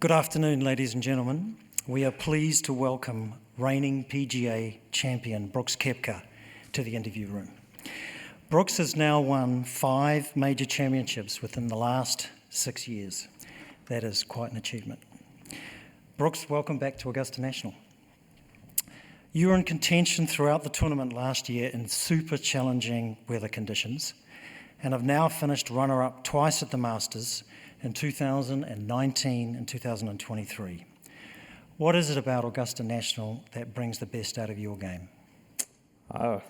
Good afternoon, ladies and gentlemen. We are pleased to welcome reigning PGA champion Brooks Koepka to the interview room. Brooks has now won 5 major championships within the last 6 years. That is quite an achievement. Brooks, welcome back to Augusta National. You were in contention throughout the tournament last year in super challenging weather conditions and have now finished runner-up twice at the Masters in 2019 and 2023. What is it about Augusta National that brings the best out of your game? I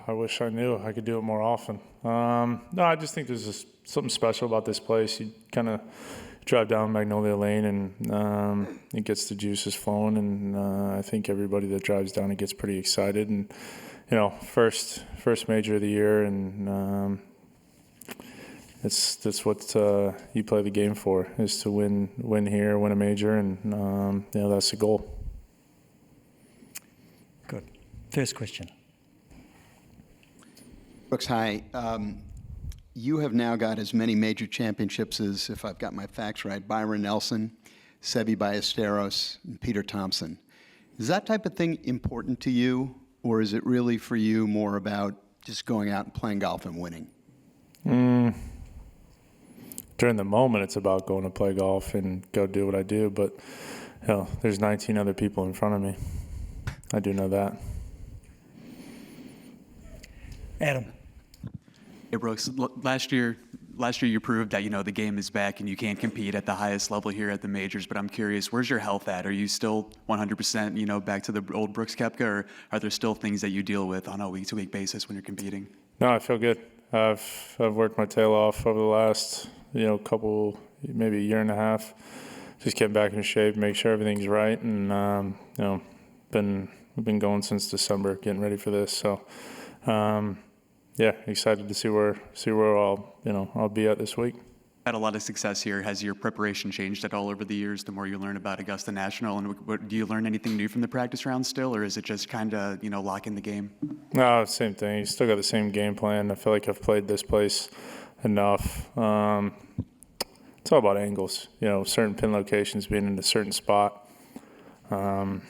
wish I knew I could do it more often. No, I just think there's just something special about this place. You kind of drive down Magnolia Lane and it gets the juices flowing, and I think everybody that drives down it gets pretty excited. And first major of the year, and that's what you play the game for, is to win here, win a major, and that's the goal. Good. First question. Brooks, hi. You have now got as many major championships as, if I've got my facts right, Byron Nelson, Seve Ballesteros, and Peter Thompson. Is that type of thing important to you, or is it really for you more about just going out and playing golf and winning? During the moment, it's about going to play golf and go do what I do, but there's 19 other people in front of me. I do know that. Adam. Hey, Brooks, last year you proved that, the game is back and you can compete at the highest level here at the majors, but I'm curious, where's your health at? Are you still 100%, back to the old Brooks Koepka, or are there still things that you deal with on a week-to-week basis when you're competing? No, I feel good. I've worked my tail off over the last, couple, maybe a year and a half, just getting back in shape, make sure everything's right, and we've been going since December, getting ready for this. So, excited to see where I'll be at this week. Had a lot of success here. Has your preparation changed at all over the years? The more you learn about Augusta National, and do you learn anything new from the practice round still, or is it just kind of lock in the game? No, same thing. You still got the same game plan. I feel like I've played this place enough. It's all about angles. Certain pin locations being in a certain spot. I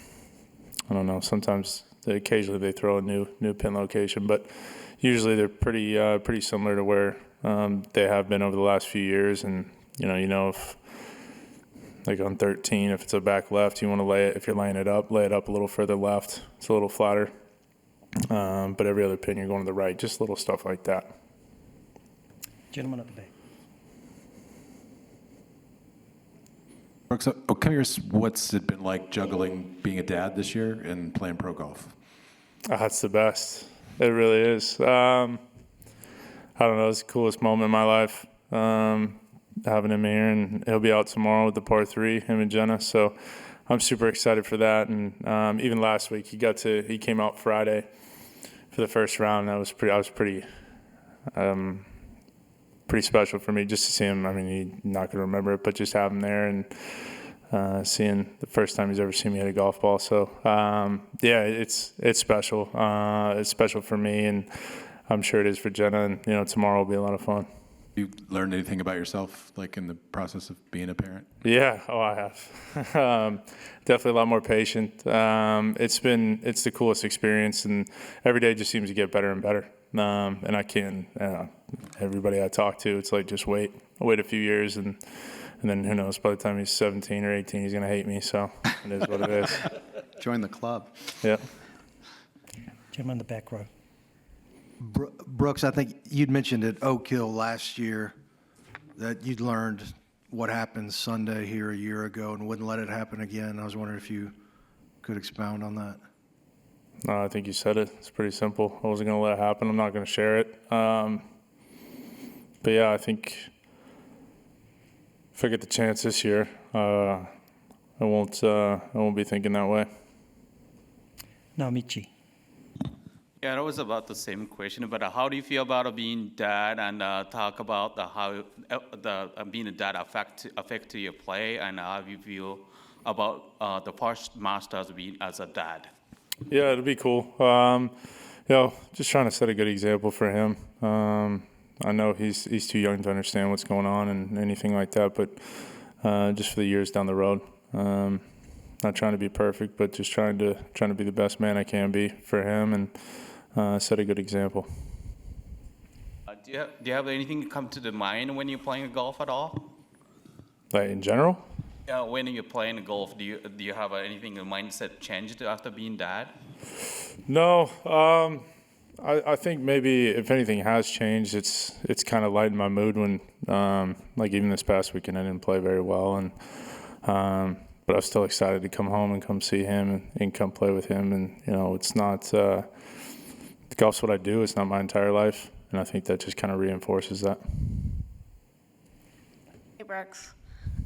don't know. Sometimes, occasionally they throw a new pin location, but usually they're pretty similar to where they have been over the last few years. And if, like on 13, if it's a back left, you want to lay it. If you're laying it up, lay it up a little further left. It's a little flatter. But every other pin, you're going to the right. Just little stuff like that. Gentleman at the back. Brooks, I'm curious, what's it been like juggling being a dad this year and playing pro golf? It's the best. It really is. I don't know. It's the coolest moment in my life, having him here, and he'll be out tomorrow with the par 3, him and Jenna. So I'm super excited for that. And even last week, he came out Friday for the first round. I was pretty special for me just to see him. I mean, he's not going to remember it, but just have him there and seeing the first time he's ever seen me hit a golf ball. So, it's special. It's special for me, and I'm sure it is for Jenna, and, tomorrow will be a lot of fun. You learned anything about yourself, like in the process of being a parent? Yeah. Oh, I have. Definitely a lot more patient. It's the coolest experience, and every day just seems to get better and better. And I can't, everybody I talk to, it's like, just wait a few years, and then who knows, by the time he's 17 or 18, he's going to hate me. So it is what it is. Join the club. Yeah. Gentleman in the back row. Brooks, I think you'd mentioned at Oak Hill last year that you'd learned what happened Sunday here a year ago and wouldn't let it happen again. I was wondering if you could expound on that. No, I think you said it. It's pretty simple. I wasn't going to let it happen. I'm not going to share it. But yeah, I think if I get the chance this year, I won't be thinking that way. Now, Michi. Yeah, it was about the same question, but how do you feel about being dad, and talk about how being a dad affect your play, and how you feel about the first Masters being as a dad? Yeah, it'll be cool. Just trying to set a good example for him. I know he's too young to understand what's going on and anything like that, but just for the years down the road. Not trying to be perfect, but just trying to be the best man I can be for him and set a good example. Do you have anything come to the mind when you're playing golf at all? Like in general? When you're playing golf, do you have anything, a mindset changed after being dad? No. I think maybe if anything has changed, it's kind of lightened my mood when, like even this past weekend, I didn't play very well, and but I was still excited to come home and come see him and come play with him. And it's not golf's what I do. It's not my entire life, and I think that just kind of reinforces that. Hey, Brooks.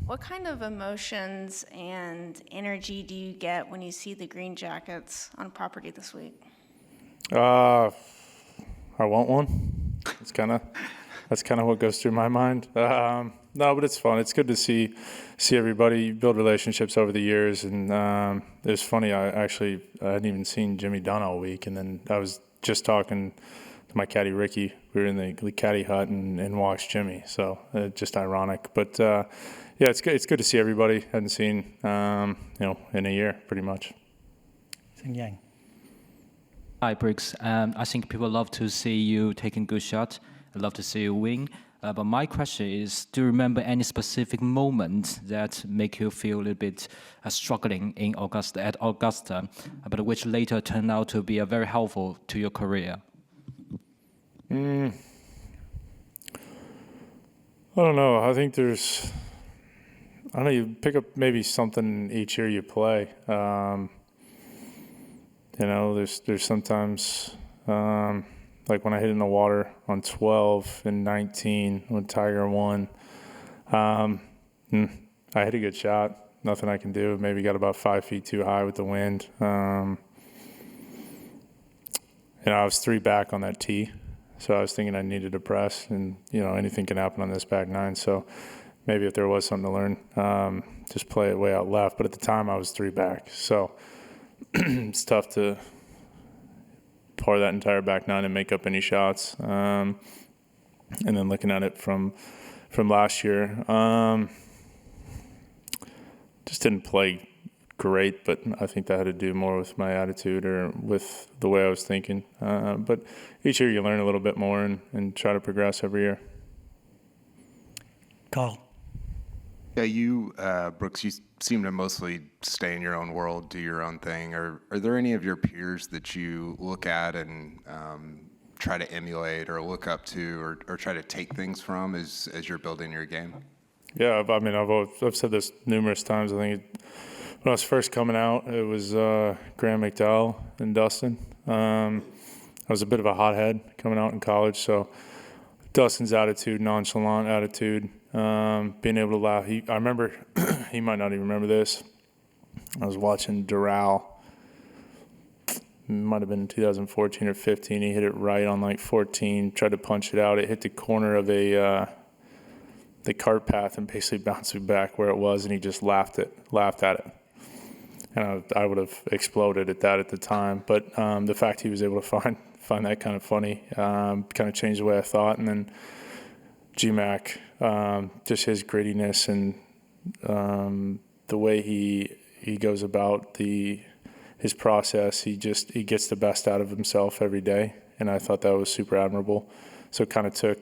What kind of emotions and energy do you get when you see the Green Jackets on property this week? I want one. That's kind of what goes through my mind. No, but it's fun. It's good to see everybody build relationships over the years. And it was funny. I hadn't even seen Jimmy Dunn all week, and then I was just talking to my caddy Ricky. We were in the caddy hut and watched Jimmy. So just ironic, but. Yeah, it's good. It's good to see everybody. Hadn't seen, in a year, pretty much. Sing Yang. Hi, Brooks. I think people love to see you taking good shots. I love to see you win. But my question is, do you remember any specific moment that make you feel a little bit struggling in Augusta, but which later turned out to be very helpful to your career? I don't know. I think you pick up maybe something each year you play. There's sometimes, like when I hit in the water on 12 and 19 when Tiger won, I hit a good shot. Nothing I can do. Maybe got about 5 feet too high with the wind. I was 3 back on that tee, so I was thinking I needed to press, and anything can happen on this back nine. So maybe if there was something to learn, just play it way out left. But at the time, I was 3 back. So it's tough to par that entire back nine and make up any shots. And then looking at it from last year, just didn't play great, but I think that had to do more with my attitude or with the way I was thinking. But each year you learn a little bit more and try to progress every year. Kyle. Yeah, Brooks, you seem to mostly stay in your own world, do your own thing. Are there any of your peers that you look at and try to emulate or look up to or try to take things from as you're building your game? Yeah, I've said this numerous times. I think when I was first coming out, it was Graham McDowell and Dustin. I was a bit of a hothead coming out in college, so Dustin's attitude, nonchalant attitude, being able to laugh. I remember, he might not even remember this. I was watching Doral. It might have been 2014 or 15. He hit it right on like 14, tried to punch it out. It hit the corner of the cart path and basically bounced it back where it was, and he just laughed at it. And I would have exploded at that at the time. But the fact he was able to find that kind of funny kind of changed the way I thought. And then G-Mac, just his grittiness and the way he goes about his process, he gets the best out of himself every day, and I thought that was super admirable. So it kind of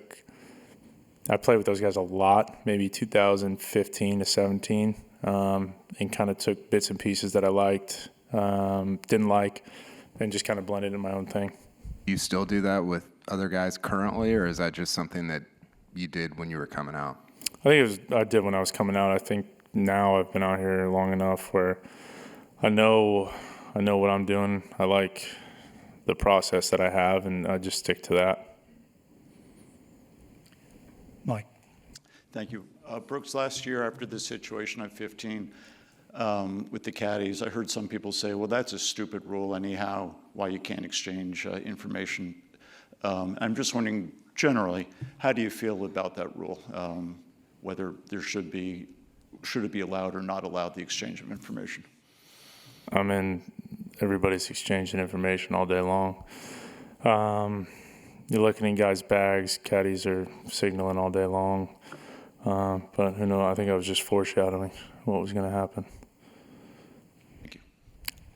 I played with those guys a lot, maybe 2015 to 17, and kind of took bits and pieces that I liked, didn't like, and just kind of blended in my own thing. You still do that with other guys currently, or is that just something that you did when you were coming out? I did when I was coming out. I think now I've been out here long enough where I know what I'm doing. I like the process that I have, and I just stick to that. Mike. Thank you. Brooks, last year after the situation at 15 with the caddies, I heard some people say, well, that's a stupid rule anyhow, why you can't exchange information. I'm just wondering, generally, how do you feel about that rule? Whether should it be allowed or not allowed, the exchange of information? I mean, everybody's exchanging information all day long. You're looking in guys' bags, caddies are signaling all day long. But who knows? I think I was just foreshadowing what was going to happen.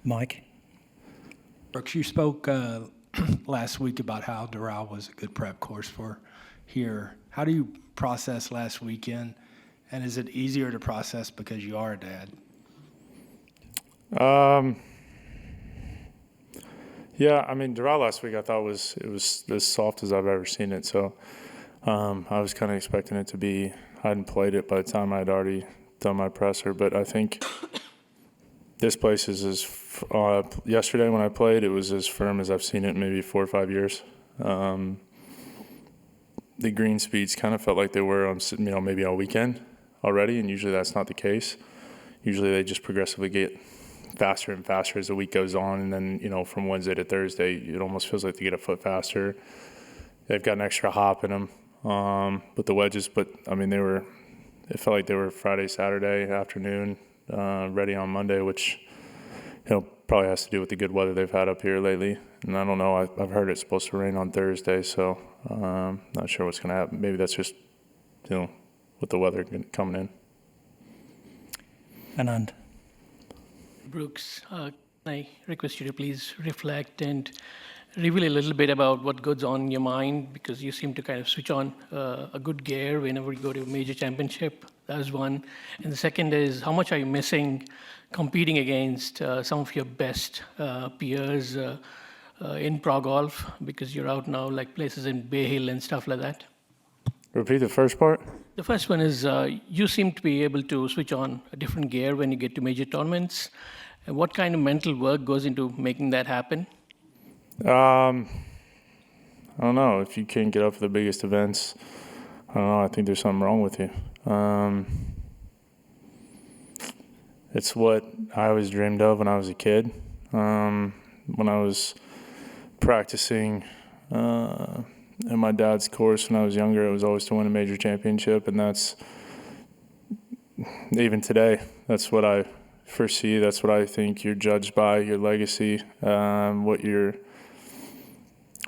Mike? Brooks, you spoke last week about how Doral was a good prep course for here. How do you process last weekend? And is it easier to process because you are a dad? Yeah, I mean, Doral last week I thought was as soft as I've ever seen it. So I was kind of expecting it to be. I hadn't played it by the time I'd already done my presser, but I think this place is yesterday when I played, it was as firm as I've seen it in maybe 4 or 5 years. The green speeds kind of felt like they were on, maybe all weekend already, and usually that's not the case. Usually they just progressively get faster and faster as the week goes on, and then, from Wednesday to Thursday, it almost feels like they get a foot faster. They've got an extra hop in them with the wedges, but, I mean, it felt like they were Friday, Saturday afternoon, ready on Monday, which, probably has to do with the good weather they've had up here lately. And I don't know, I've heard it's supposed to rain on Thursday, so not sure what's going to happen. Maybe that's just, with the weather coming in. Anand? Brooks, I request you to please reflect and reveal a little bit about what goes on in your mind, because you seem to kind of switch on a good gear whenever you go to a major championship. That is one. And the second is, how much are you missing competing against some of your best peers in pro golf, because you're out now, like places in Bay Hill and stuff like that? Repeat the first part. The first one is you seem to be able to switch on a different gear when you get to major tournaments. And what kind of mental work goes into making that happen? I don't know. If you can't get up for the biggest events, I don't know. I think there's something wrong with you. It's what I always dreamed of when I was a kid. When I was practicing in my dad's course when I was younger, it was always to win a major championship, and that's even today. That's what I foresee. That's what I think you're judged by, your legacy, what you're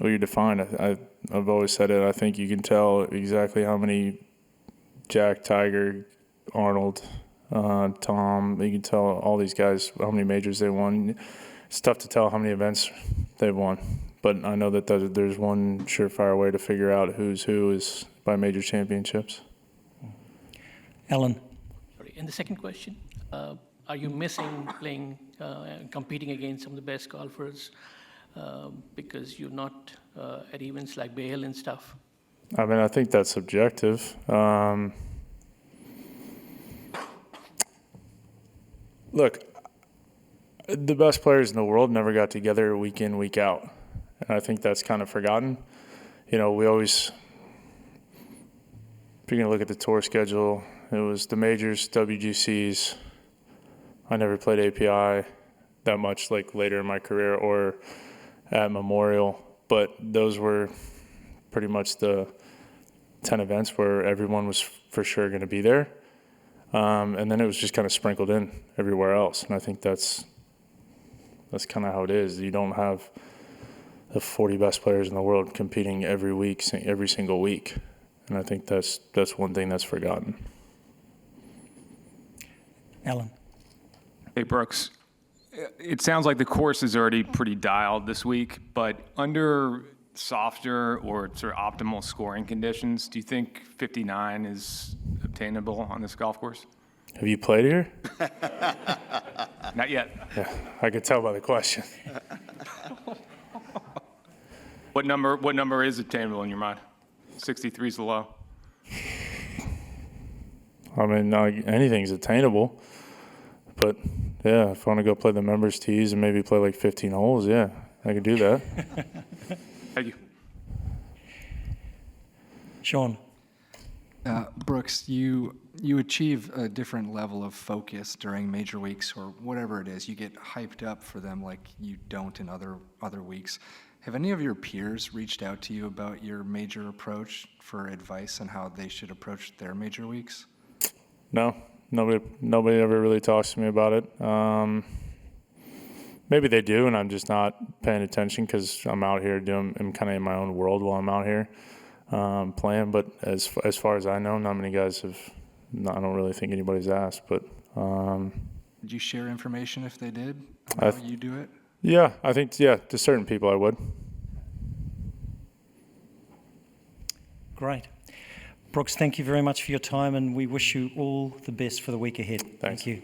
defined. I've always said it. I think you can tell exactly how many Jack, Tiger, Arnold, Tom. You can tell all these guys how many majors they won. It's tough to tell how many events they've won, but I know that there's one surefire way to figure out who's who is by major championships. Alan? Sorry. And the second question, are you missing playing, competing against some of the best golfers because you're not at events like Bay Hill and stuff? I mean, I think that's subjective. Look, the best players in the world never got together week in, week out. And I think that's kind of forgotten. We always, if you're going to look at the tour schedule, it was the majors, WGCs. I never played API that much, like later in my career or at Memorial, but those were pretty much the 10 events where everyone was for sure going to be there. And then it was just kind of sprinkled in everywhere else. And I think that's kind of how it is. You don't have the 40 best players in the world competing every week, every single week. And I think that's one thing that's forgotten. Alan? Hey, Brooks. It sounds like the course is already pretty dialed this week, but under softer or sort of optimal scoring conditions, do you think 59 is obtainable on this golf course? Have you played here? Not yet. Yeah, I could tell by the question. What number is obtainable in your mind? 63 is the low. I mean, anything's attainable, but yeah, if I want to go play the members tees and maybe play like 15 holes, yeah, I could do that. Thank you. Sean? Brooks, you achieve a different level of focus during major weeks or whatever it is. You get hyped up for them like you don't in other weeks. Have any of your peers reached out to you about your major approach for advice on how they should approach their major weeks? No, nobody ever really talks to me about it. Maybe they do, and I'm just not paying attention because I'm out here I'm kind of in my own world while I'm out here. plan. But as far as I know, not many guys have. I don't really think anybody's asked. But Did you share information if they did? I How th- you do it? yeah, I think to certain people I would. Great. Brooks, thank you very much for your time, and we wish you all the best for the week ahead. Thanks. Thank you.